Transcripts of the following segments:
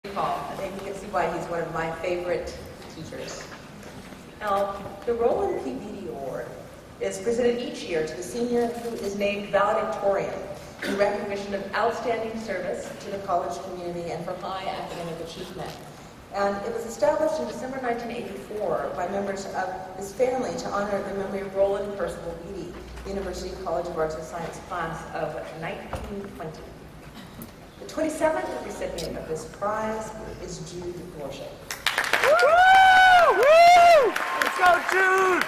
Paul. I think you can see why he's one of my favorite teachers. Now, the Roland P. Beatty Award is presented each year to the senior who is named valedictorian in recognition of outstanding service to the college community and for high academic achievement. And it was established in December 1984 by members of his family to honor the memory of Roland Percival Beatty, the University College of Arts and Science class of 1920. The 27th recipient of this prize is Jude Dworaczyk. Woo! Woo! Let's go, Jude!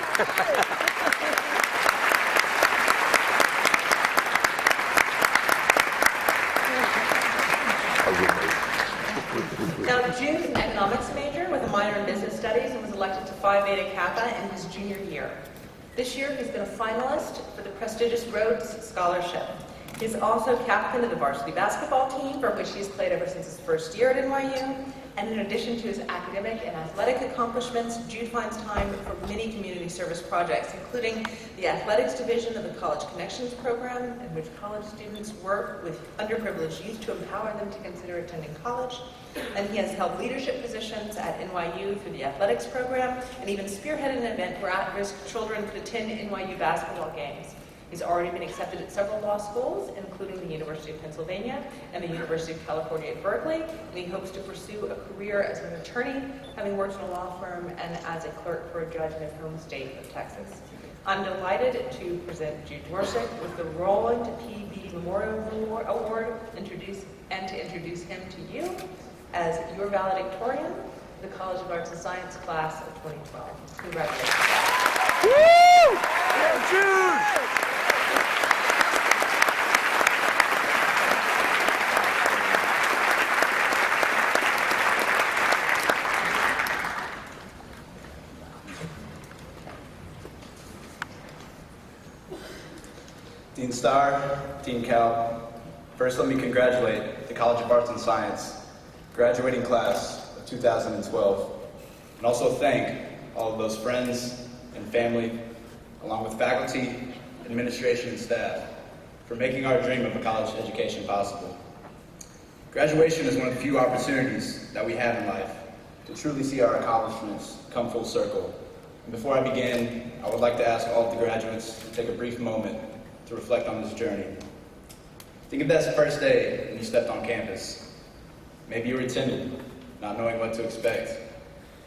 Now, Jude is an economics major with a minor in business studies and was elected to Phi Beta Kappa in his junior year. This year, he's been a finalist for the prestigious Rhodes Scholarship. He's also captain of the varsity basketball team, for which he's played ever since his first year at NYU. And in addition to his academic and athletic accomplishments, Jude finds time for many community service projects, including the athletics division of the College Connections program, in which college students work with underprivileged youth to empower them to consider attending college. And he has held leadership positions at NYU through the athletics program, and even spearheaded an event where at-risk children could attend NYU basketball games. He's already been accepted at several law schools, including the University of Pennsylvania and the University of California at Berkeley, and he hopes to pursue a career as an attorney, having worked in a law firm and as a clerk for a judge in his home state of Texas. I'm delighted to present Jude Dworaczyk with the Roland P. Beatty Memorial Award, to introduce him to you as your valedictorian, the College of Arts and Science class of 2012. Congratulations. Woo! Yeah, Jude! Dean Starr, Dean Cal, first let me congratulate the College of Arts and Science graduating class of 2012, and also thank all of those friends and family, along with faculty, administration, and staff, for making our dream of a college education possible. Graduation is one of the few opportunities that we have in life to truly see our accomplishments come full circle. And before I begin, I would like to ask all of the graduates to take a brief moment to reflect on this journey. Think of that first day when you stepped on campus. Maybe you were timid, not knowing what to expect.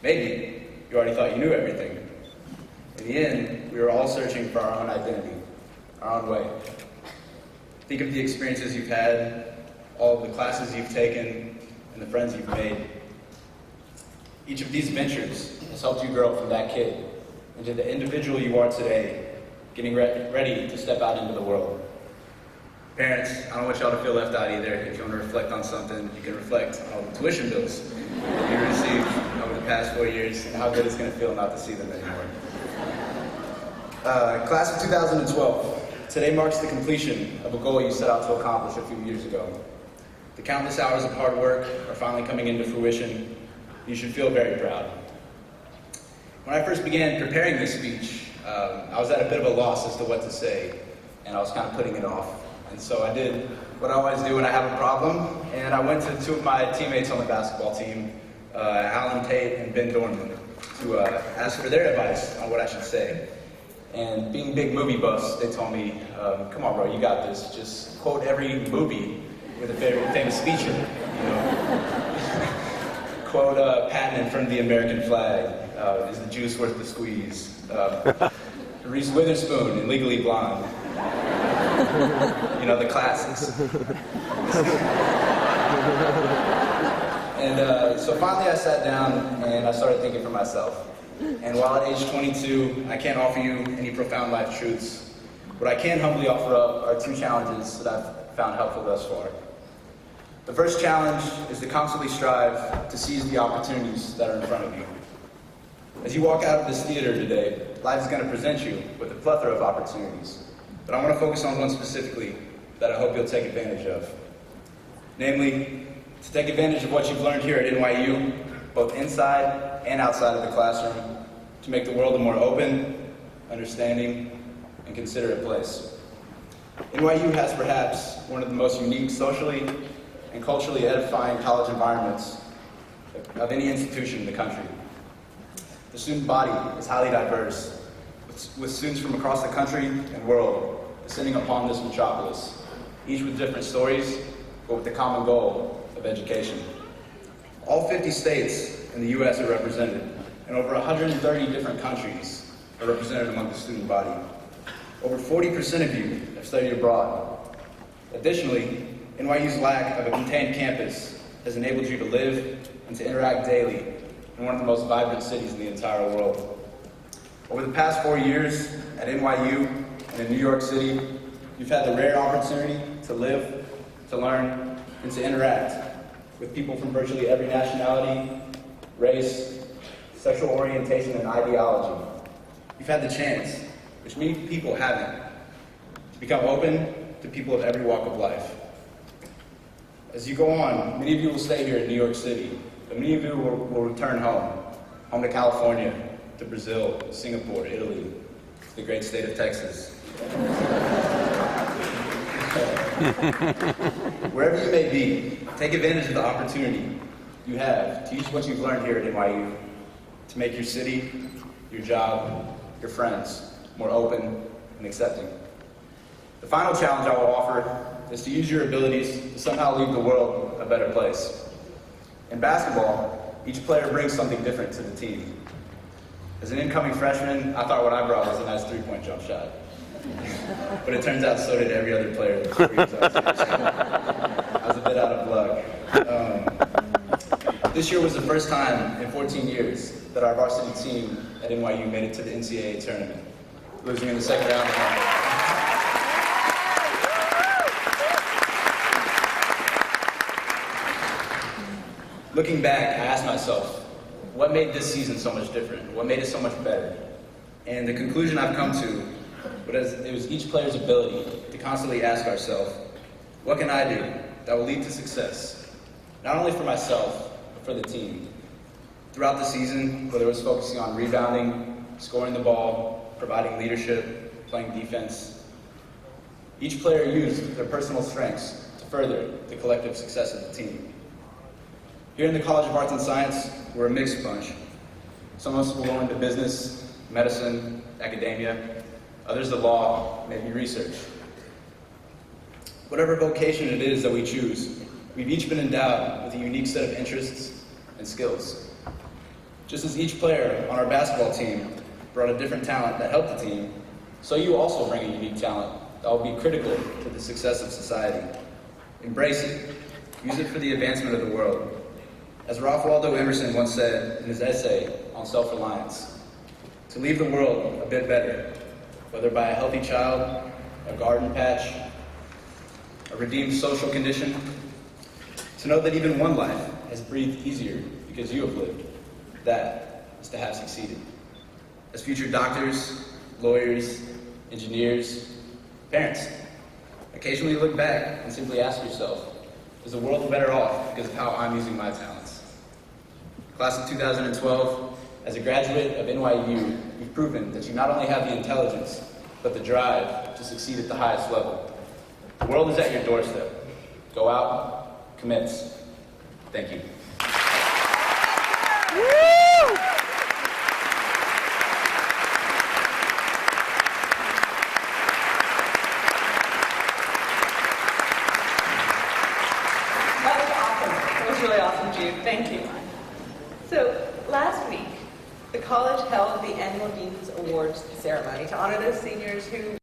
Maybe you already thought you knew everything. In the end, we were all searching for our own identity, our own way. Think of the experiences you've had, all of the classes you've taken, and the friends you've made. Each of these ventures has helped you grow from that kid into the individual you are today, getting ready to step out into the world. Parents, I don't want y'all to feel left out either. If you want to reflect on something, you can reflect on all the tuition bills you received over the past 4 years and how good it's going to feel not to see them anymore. Class of 2012, today marks the completion of a goal you set out to accomplish a few years ago. The countless hours of hard work are finally coming into fruition. You should feel very proud. When I first began preparing this speech, I was at a bit of a loss as to what to say, and I was kind of putting it off. And so I did what I always do when I have a problem, and I went to two of my teammates on the basketball team, Alan Tate and Ben Dorman, to ask for their advice on what I should say. And being big movie buffs, they told me, come on bro, you got this. Just quote every movie with a famous speech in it. You know? Quote Patton in front of the American flag. Is the juice worth the squeeze? Reese Witherspoon in Legally Blonde. You know, the classics. And so finally I sat down and I started thinking for myself. And while at age 22, I can't offer you any profound life truths, what I can humbly offer up are two challenges that I've found helpful thus far. The first challenge is to constantly strive to seize the opportunities that are in front of you. As you walk out of this theater today, life is going to present you with a plethora of opportunities. But I want to focus on one specifically that I hope you'll take advantage of. Namely, to take advantage of what you've learned here at NYU, both inside and outside of the classroom, to make the world a more open, understanding, and considerate place. NYU has perhaps one of the most unique socially and culturally edifying college environments of any institution in the country. The student body is highly diverse, with students from across the country and world descending upon this metropolis, each with different stories, but with the common goal of education. All 50 states in the U.S. are represented, and over 130 different countries are represented among the student body. Over 40% of you have studied abroad. Additionally, NYU's lack of a contained campus has enabled you to live and to interact daily in one of the most vibrant cities in the entire world. Over the past 4 years at NYU and in New York City, you've had the rare opportunity to live, to learn, and to interact with people from virtually every nationality, race, sexual orientation, and ideology. You've had the chance, which many people haven't, to become open to people of every walk of life. As you go on, many of you will stay here in New York City, but many of you will return home to California, to Brazil, Singapore, Italy, to the great state of Texas. Wherever you may be, take advantage of the opportunity you have to use what you've learned here at NYU to make your city, your job, your friends more open and accepting. The final challenge I will offer is to use your abilities to somehow leave the world a better place. In basketball, each player brings something different to the team. As an incoming freshman, I thought what I brought was a nice three-point jump shot. But it turns out so did every other player that screams upstairs. I was a bit out of luck. This year was the first time in 14 years that our varsity team at NYU made it to the NCAA tournament, losing in the second round. Looking back, I asked myself, what made this season so much different? What made it so much better? And the conclusion I've come to it was each player's ability to constantly ask ourselves, what can I do that will lead to success? Not only for myself, but for the team. Throughout the season, whether it was focusing on rebounding, scoring the ball, providing leadership, playing defense, each player used their personal strengths to further the collective success of the team. Here in the College of Arts and Science, we're a mixed bunch. Some of us will go into business, medicine, academia, others the law, maybe research. Whatever vocation it is that we choose, we've each been endowed with a unique set of interests and skills. Just as each player on our basketball team brought a different talent that helped the team, so you also bring a unique talent that will be critical to the success of society. Embrace it. Use it for the advancement of the world. As Ralph Waldo Emerson once said in his essay on self-reliance, to leave the world a bit better, whether by a healthy child, a garden patch, a redeemed social condition, to know that even one life has breathed easier because you have lived, that is to have succeeded. As future doctors, lawyers, engineers, parents, occasionally look back and simply ask yourself, is the world better off because of how I'm using my talents? Class of 2012, as a graduate of NYU, you've proven that you not only have the intelligence, but the drive to succeed at the highest level. The world is at your doorstep. Go out, commence. Thank you. Woo! That was awesome. That was really awesome, Jude. Thank you. So, last week, the college held the annual Dean's Awards ceremony to honor those seniors who